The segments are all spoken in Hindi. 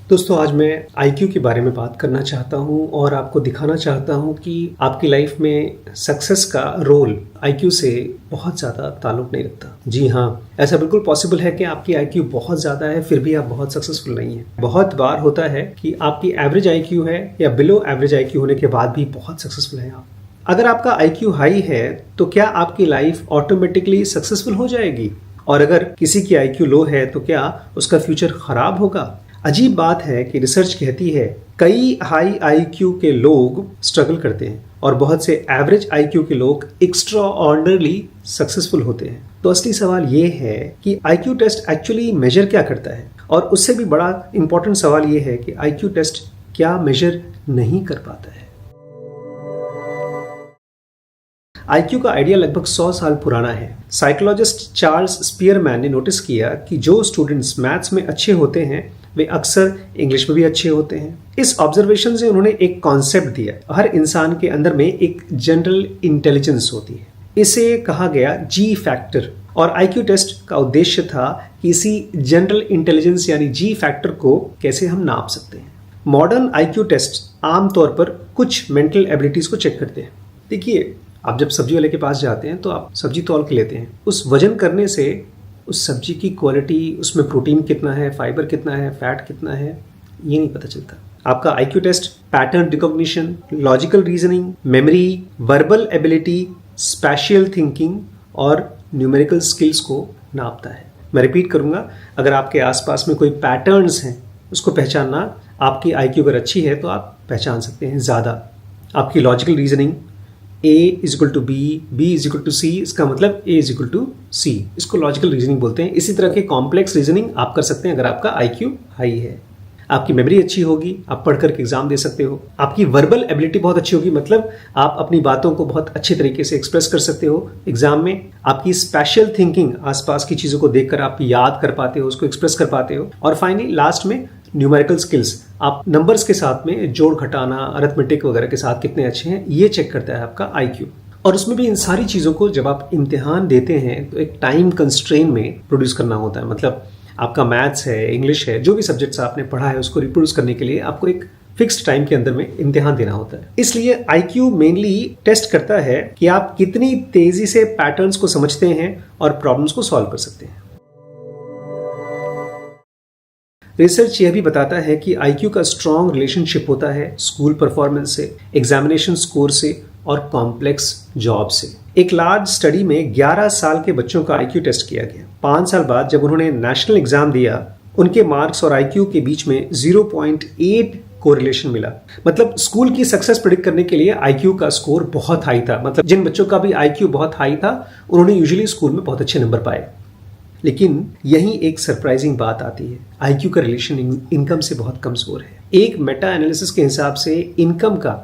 दोस्तों आज मैं आईक्यू के बारे में बात करना चाहता हूं और आपको दिखाना चाहता हूं कि आपकी लाइफ में सक्सेस का रोल आईक्यू से बहुत ज़्यादा ताल्लुक नहीं रखता। जी हाँ, ऐसा बिल्कुल पॉसिबल है कि आपकी आईक्यू बहुत ज़्यादा है फिर भी आप बहुत सक्सेसफुल नहीं हैं। बहुत बार होता है कि आपकी एवरेज आईक्यू है या बिलो एवरेज आईक्यू होने के बाद भी बहुत सक्सेसफुल है आप। अगर आपका आईक्यू हाई है तो क्या आपकी लाइफ ऑटोमेटिकली सक्सेसफुल हो जाएगी? और अगर किसी की आईक्यू लो है तो क्या उसका फ्यूचर खराब होगा? अजीब बात है कि रिसर्च कहती है कई हाई आईक्यू के लोग स्ट्रगल करते हैं और बहुत से एवरेज आईक्यू के लोग एक्स्ट्रा ऑर्डिनरली सक्सेसफुल होते हैं। तो असली सवाल ये है कि आईक्यू टेस्ट एक्चुअली मेजर क्या करता है, और उससे भी बड़ा इंपॉर्टेंट सवाल ये है कि आईक्यू टेस्ट क्या मेजर नहीं कर पाता है। आईक्यू का आइडिया लगभग 100 साल पुराना है। साइकोलॉजिस्ट चार्ल्स स्पीयरमैन ने नोटिस किया कि जो स्टूडेंट्स मैथ्स में अच्छे होते हैं वे अक्सर इंग्लिश में भी अच्छे होते हैं। इस ऑब्जर्वेशन से उन्होंने एक कॉन्सेप्ट दिया, हर इंसान के अंदर में एक जनरल इंटेलिजेंस होती है। इसे कहा गया जी फैक्टर, और आईक्यू टेस्ट का उद्देश्य था कि इसी जनरल इंटेलिजेंस यानी जी फैक्टर को कैसे हम नाप सकते हैं। मॉडर्न आईक्यू टेस्ट आमतौर पर कुछ मेंटल एबिलिटीज को चेक करते हैं। देखिए, आप जब सब्जी वाले के पास जाते हैं तो आप सब्जी तौल के लेते हैं। उस वजन करने से उस सब्जी की क्वालिटी, उसमें प्रोटीन कितना है, फाइबर कितना है, फैट कितना है, ये नहीं पता चलता। आपका IQ test pattern recognition, logical reasoning, memory, verbal ability, spatial thinking और न्यूमेरिकल स्किल्स को नापता है। मैं रिपीट करूंगा, अगर आपके आसपास में कोई पैटर्न्स हैं उसको पहचानना, आपकी आईक्यू अगर अच्छी है तो आप पहचान सकते हैं ज़्यादा। आपकी logical reasoning, A is equal to B, B is equal to C, इसका मतलब A इजिकल टू सी, इसको लॉजिकल रीजनिंग बोलते हैं। इसी तरह के कॉम्प्लेक्स रीजनिंग आप कर सकते हैं अगर आपका आईक्यू हाई है। आपकी मेमोरी अच्छी होगी, आप पढ़ करके एग्जाम दे सकते हो। आपकी वर्बल एबिलिटी बहुत अच्छी होगी, मतलब आप अपनी बातों को बहुत अच्छे तरीके से एक्सप्रेस कर सकते हो एग्जाम में। आपकी स्पेशल थिंकिंग, आसपास की चीज़ों को देखकर आप याद कर पाते हो, उसको एक्सप्रेस कर पाते हो। और फाइनली लास्ट में न्यूमेरिकल स्किल्स, आप नंबर्स के साथ में जोड़ घटाना, अरिथमेटिक वगैरह के साथ कितने अच्छे हैं, ये चेक करता है आपका आईक्यू। और उसमें भी इन सारी चीज़ों को जब आप इम्तिहान देते हैं तो एक टाइम कंस्ट्रेन में प्रोड्यूस करना होता है। मतलब आपका मैथ्स है, इंग्लिश है, जो भी सब्जेक्ट्स आपने पढ़ा है उसको रिप्रोड्यूस करने के लिए आपको एक फिक्स्ड टाइम के अंदर में इम्तिहान देना होता है। इसलिए आईक्यू मेनली टेस्ट करता है कि आप कितनी तेजी से पैटर्न्स को समझते हैं और प्रॉब्लम्स को सॉल्व कर सकते हैं। रिसर्च यह भी बताता है कि आईक्यू का स्ट्रॉन्ग रिलेशनशिप होता है स्कूल परफॉर्मेंस से, एग्जामिनेशन स्कोर से और कॉम्प्लेक्स जॉब से। एक लार्ज स्टडी में 11 साल के बच्चों का आईक्यू टेस्ट किया गया। 5 साल बाद जब उन्होंने नेशनल एग्जाम दिया, उनके मार्क्स और आईक्यू के बीच में 0.8 कोरिलेशन मिला। मतलब स्कूल की सक्सेस प्रेडिक्ट करने के लिए आईक्यू का स्कोर बहुत हाई था। मतलब जिन बच्चों का भी आईक्यू बहुत हाई था उन्होंने यूजुअली स्कूल में बहुत अच्छे नंबर पाए। लेकिन यही एक सरप्राइजिंग बात आती है, आईक्यू का रिलेशन इनकम से बहुत कमजोर है। एक मेटा एनालिसिस के हिसाब से इनकम का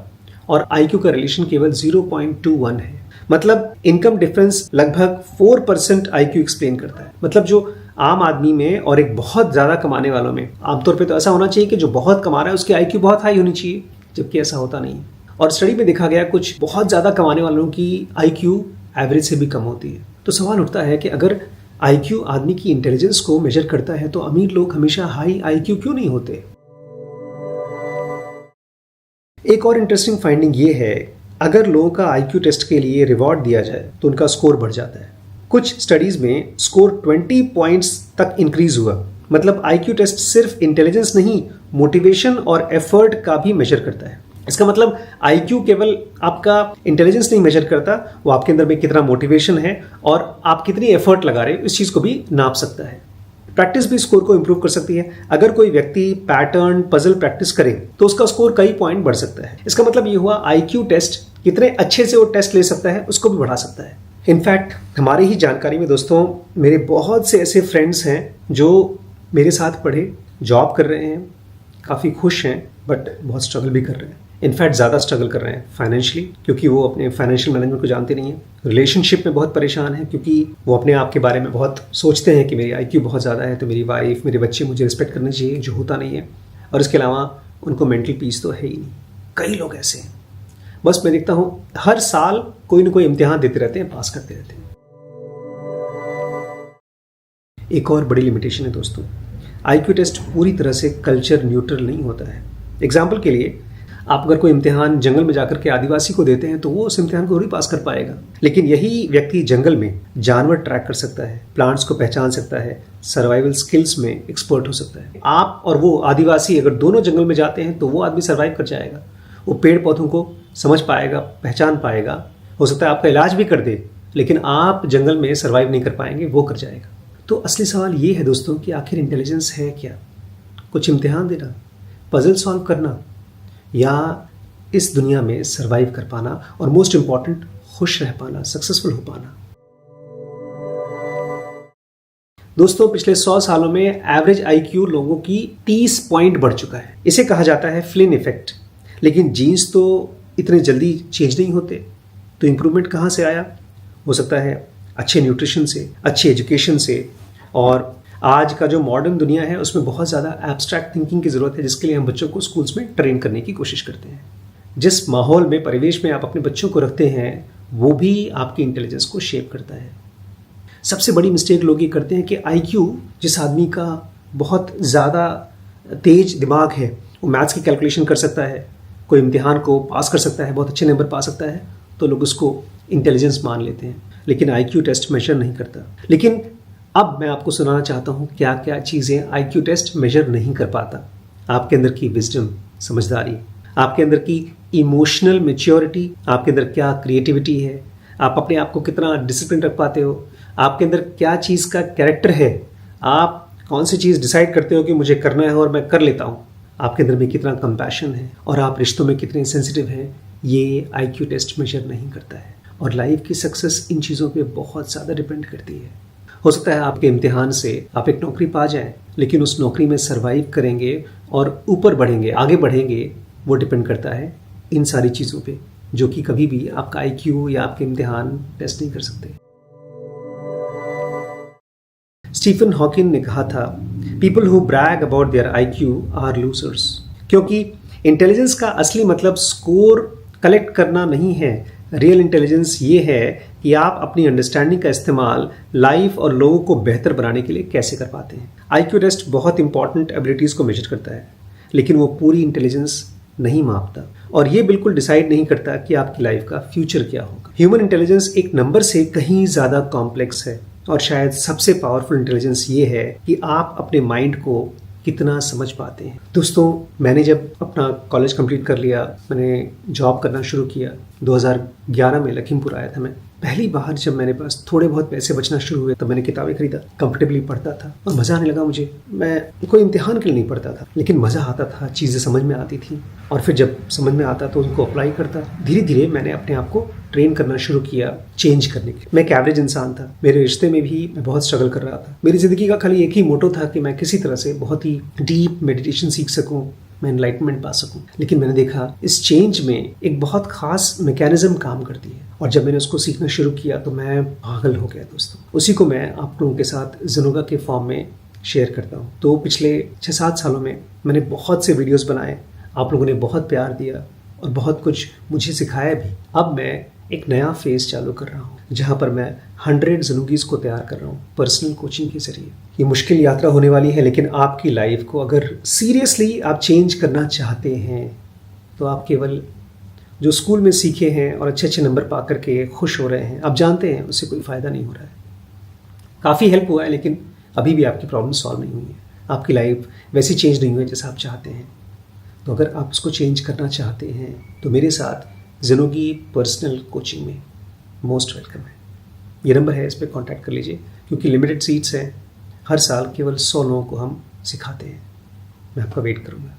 और आईक्यू का रिलेशन केवल 0.21 है। मतलब इनकम डिफरेंस लगभग 4% आईक्यू एक्सप्लेन करता है। मतलब जो आम आदमी में और एक बहुत ज्यादा कमाने वालों में, आमतौर पे तो ऐसा होना चाहिए कि जो बहुत कमा रहा है उसकी आईक्यू बहुत हाई होनी चाहिए, जबकि ऐसा होता नहीं है। और स्टडी में देखा गया कुछ बहुत ज्यादा कमाने वालों की आईक्यू एवरेज से भी कम होती है। तो सवाल उठता है कि अगर आईक्यू आदमी की इंटेलिजेंस को मेजर करता है तो अमीर लोग हमेशा हाई आईक्यू क्यों नहीं होते? एक और इंटरेस्टिंग फाइंडिंग ये है, अगर लोगों का आईक्यू टेस्ट के लिए रिवॉर्ड दिया जाए तो उनका स्कोर बढ़ जाता है। कुछ स्टडीज में स्कोर 20 पॉइंट्स तक इंक्रीज हुआ। मतलब आईक्यू टेस्ट सिर्फ इंटेलिजेंस नहीं, मोटिवेशन और एफर्ट का भी मेजर करता है। इसका मतलब आईक्यू केवल आपका इंटेलिजेंस नहीं मेजर करता, वो आपके अंदर में कितना मोटिवेशन है और आप कितनी एफर्ट लगा रहे हो इस चीज को भी नाप सकता है। प्रैक्टिस भी स्कोर को इंप्रूव कर सकती है। अगर कोई व्यक्ति पैटर्न पजल प्रैक्टिस करे तो उसका स्कोर कई पॉइंट बढ़ सकता है। इसका मतलब ये हुआ आईक्यू टेस्ट कितने अच्छे से वो टेस्ट ले सकता है उसको भी बढ़ा सकता है। इनफैक्ट हमारी ही जानकारी में दोस्तों, मेरे बहुत से ऐसे फ्रेंड्स हैं जो मेरे साथ पढ़े, जॉब कर रहे हैं, काफ़ी खुश हैं, बट बहुत स्ट्रगल भी कर रहे हैं। इनफैक्ट ज़्यादा स्ट्रगल कर रहे हैं फाइनेंशियली, क्योंकि वो अपने फाइनेंशियल मैनेजमेंट को जानते नहीं हैं। रिलेशनशिप में बहुत परेशान है क्योंकि वो अपने आप के बारे में बहुत सोचते हैं कि मेरी आईक्यू बहुत ज़्यादा है तो मेरी वाइफ, मेरे बच्चे मुझे रिस्पेक्ट करने चाहिए, जो होता नहीं है। और इसके अलावा उनको मेंटल पीस तो है ही नहीं। कई लोग ऐसे हैं, बस मैं देखता हूँ हर साल कोई ना कोई इम्तिहान देते रहते हैं, पास करते रहते हैं। एक और बड़ी लिमिटेशन है दोस्तों, आईक्यू टेस्ट पूरी तरह से कल्चर न्यूट्रल नहीं होता है। एग्जाम्पल के लिए, आप अगर कोई इम्तिहान जंगल में जाकर के आदिवासी को देते हैं तो वो उस इम्तिहान को थोड़ी पास कर पाएगा, लेकिन यही व्यक्ति जंगल में जानवर ट्रैक कर सकता है, प्लांट्स को पहचान सकता है, सर्वाइवल स्किल्स में एक्सपर्ट हो सकता है। आप और वो आदिवासी अगर दोनों जंगल में जाते हैं तो वो आदमी सर्वाइव कर जाएगा, वो पेड़ पौधों को समझ पाएगा, पहचान पाएगा, हो सकता है आपका इलाज भी कर दे, लेकिन आप जंगल में सर्वाइव नहीं कर पाएंगे, वो कर जाएगा। तो असली सवाल ये है दोस्तों कि आखिर इंटेलिजेंस है क्या? कुछ इम्तिहान देना, पजल सॉल्व करना, या इस दुनिया में सर्वाइव कर पाना, और मोस्ट इंपॉर्टेंट खुश रह पाना, सक्सेसफुल हो पाना। दोस्तों, पिछले 100 सालों में एवरेज आईक्यू लोगों की 30 पॉइंट बढ़ चुका है। इसे कहा जाता है फ्लिन इफेक्ट। लेकिन जीन्स तो इतने जल्दी चेंज नहीं होते, तो इंप्रूवमेंट कहाँ से आया? हो सकता है अच्छे न्यूट्रिशन से, अच्छे एजुकेशन से, और आज का जो मॉडर्न दुनिया है उसमें बहुत ज़्यादा एब्स्ट्रैक्ट थिंकिंग की ज़रूरत है, जिसके लिए हम बच्चों को स्कूल्स में ट्रेन करने की कोशिश करते हैं। जिस माहौल में, परिवेश में आप अपने बच्चों को रखते हैं, वो भी आपकी इंटेलिजेंस को शेप करता है। सबसे बड़ी मिस्टेक लोग ये करते हैं कि आईक्यू, जिस आदमी का बहुत ज़्यादा तेज दिमाग है, वो मैथ्स की कैलकुलेशन कर सकता है, कोई इम्तिहान को पास कर सकता है, बहुत अच्छे नंबर पा सकता है, तो लोग उसको इंटेलिजेंस मान लेते हैं, लेकिन आईक्यू टेस्ट मेजर नहीं करता। लेकिन अब मैं आपको सुनाना चाहता हूँ क्या क्या चीज़ें आईक्यू टेस्ट मेजर नहीं कर पाता। आपके अंदर की विजडम, समझदारी, आपके अंदर की इमोशनल मैच्योरिटी, आपके अंदर क्या क्रिएटिविटी है, आप अपने आप को कितना डिसिप्लिन रख पाते हो, आपके अंदर क्या चीज़ का कैरेक्टर है, आप कौन सी चीज़ डिसाइड करते हो कि मुझे करना है और मैं कर लेता हूँ, आपके अंदर में कितना कंपैशन है, और आप रिश्तों में कितने सेंसिटिव हैं, ये आईक्यू टेस्ट मेजर नहीं करता है। और लाइफ की सक्सेस इन चीज़ों पे बहुत ज़्यादा डिपेंड करती है। हो सकता है आपके इम्तिहान से आप एक नौकरी पा जाएं, लेकिन उस नौकरी में सर्वाइव करेंगे और ऊपर बढ़ेंगे, आगे बढ़ेंगे, वो डिपेंड करता है इन सारी चीज़ों पे, जो कि कभी भी आपका आईक्यू या आपके इम्तिहान टेस्ट नहीं कर सकते। स्टीफन हॉकिंग ने कहा था, people who brag about their IQ are losers. क्योंकि इंटेलिजेंस का असली मतलब स्कोर कलेक्ट करना नहीं है। रियल इंटेलिजेंस ये है कि आप अपनी अंडरस्टैंडिंग का इस्तेमाल लाइफ और लोगों को बेहतर बनाने के लिए कैसे कर पाते हैं। आईक्यू टेस्ट बहुत इंपॉर्टेंट एबिलिटीज़ को मेजर करता है, लेकिन वो पूरी इंटेलिजेंस नहीं मापता, और ये बिल्कुल डिसाइड नहीं करता कि आपकी लाइफ का फ्यूचर क्या होगा। ह्यूमन इंटेलिजेंस एक नंबर से कहीं ज़्यादा कॉम्प्लेक्स है, और शायद सबसे पावरफुल इंटेलिजेंस ये है कि आप अपने माइंड को कितना समझ पाते हैं। दोस्तों, मैंने जब अपना कॉलेज कंप्लीट कर लिया, मैंने जॉब करना शुरू किया। 2011 में लखीमपुर आया था मैं। पहली बार जब मेरे पास थोड़े बहुत पैसे बचना शुरू हुए, तब मैंने किताबें खरीदा, कंफर्टेबली पढ़ता था और मज़ा आने लगा मुझे। मैं कोई इम्तिहान के लिए नहीं पढ़ता था, लेकिन मज़ा आता था, चीज़ें समझ में आती थी, और फिर जब समझ में आता तो उनको अप्लाई करता। धीरे धीरे मैंने अपने आप को ट्रेन करना शुरू किया चेंज करने के। मैं एक एवरेज इंसान था, मेरे रिश्ते में भी मैं बहुत स्ट्रगल कर रहा था। मेरी ज़िंदगी का खाली एक ही मोटो था कि मैं किसी तरह से बहुत ही डीप मेडिटेशन सीख सकूं, मैं एनलाइटमेंट पा सकूं। लेकिन मैंने देखा इस चेंज में एक बहुत खास मैकेनिज्म काम करती है, और जब मैंने उसको सीखना शुरू किया तो मैं पागल हो गया दोस्तों। उसी को मैं आप लोगों के साथ ज़ेनोगा के फॉर्म में शेयर करता हूँ। तो पिछले 6-7 सालों में मैंने बहुत से वीडियोस बनाए, आप लोगों ने बहुत प्यार दिया और बहुत कुछ मुझे सिखाया भी। अब मैं एक नया फेज़ चालू कर रहा हूँ, जहाँ पर मैं 100 ज़नूगीज़ को तैयार कर रहा हूँ पर्सनल कोचिंग के जरिए। ये मुश्किल यात्रा होने वाली है, लेकिन आपकी लाइफ को अगर सीरियसली आप चेंज करना चाहते हैं, तो आप केवल जो स्कूल में सीखे हैं और अच्छे अच्छे नंबर पा करके खुश हो रहे हैं, आप जानते हैं उससे कोई फ़ायदा नहीं हो रहा है। काफ़ी हेल्प हुआ है, लेकिन अभी भी आपकी प्रॉब्लम सॉल्व नहीं हुई है, आपकी लाइफ वैसी चेंज नहीं हुई जैसा आप चाहते हैं। तो अगर आप उसको चेंज करना चाहते हैं तो मेरे साथ ज़ेनोगी पर्सनल कोचिंग में मोस्ट वेलकम है। ये नंबर है, इस पर कॉन्टैक्ट कर लीजिए, क्योंकि लिमिटेड सीट्स हैं। हर साल केवल 100 लोगों को हम सिखाते हैं। मैं आपका वेट करूँगा।